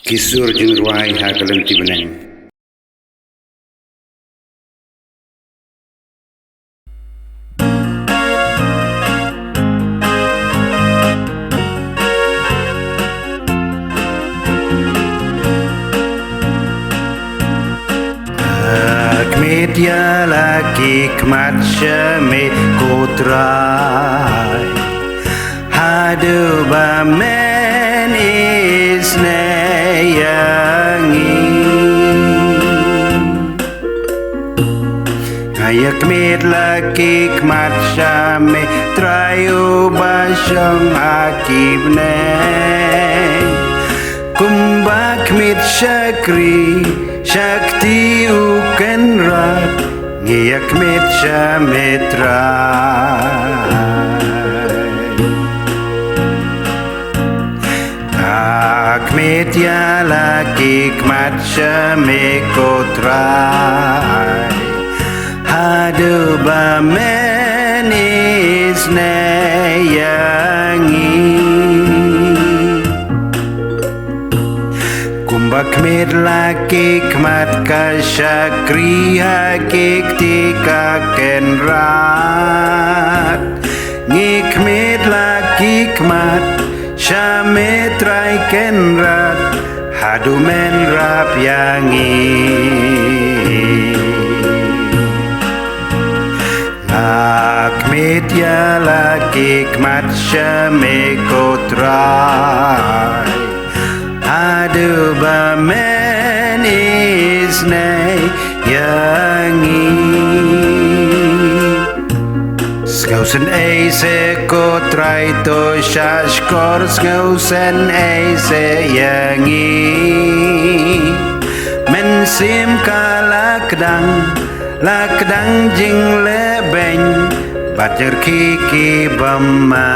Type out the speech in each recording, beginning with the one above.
Kisur jinruai hakalanti BNENG. Media lagi KHMAT syame kotrai hadu bamen isne yangi ayak med lagi KHMAT syame trayu basyong akibneng kumbak mit syakri Shakti ukenrat ngiyak mit syametrai Kakmit ya lagi KHMAT syame kotrai hadu bamen isne yangi Bakmit lagi KHMAT kasyakri hakik tika kenrat Ngikmit lagi KHMAT syametrai kenrat hadu menrap yangi Ngakmit ya lagi KHMAT syame kotrai Hadu bamen isne yangi Skausen eise kotrai to shashkor Skausen eise yangi Mensim ka lakdang jing lebeng Bajar kiki bama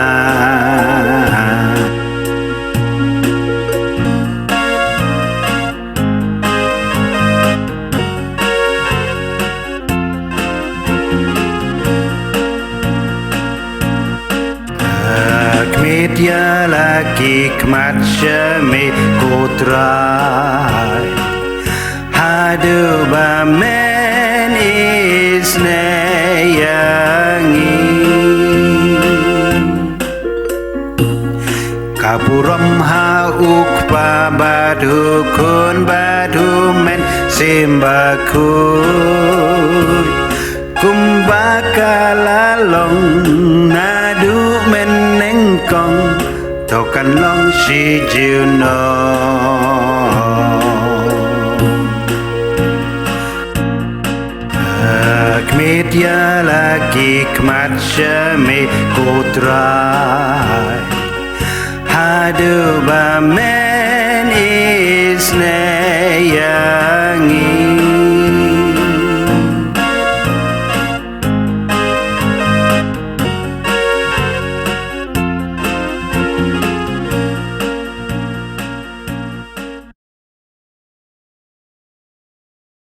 Media lagi KHMAT syame kotrai hadu bamen isne yangi kapuram hauk pa badu kun badu men simbakut kumbakalalong nadu menengkong tokan long si juno Kakmit ya lagi KHMAT syame kotrai hadu bamen isne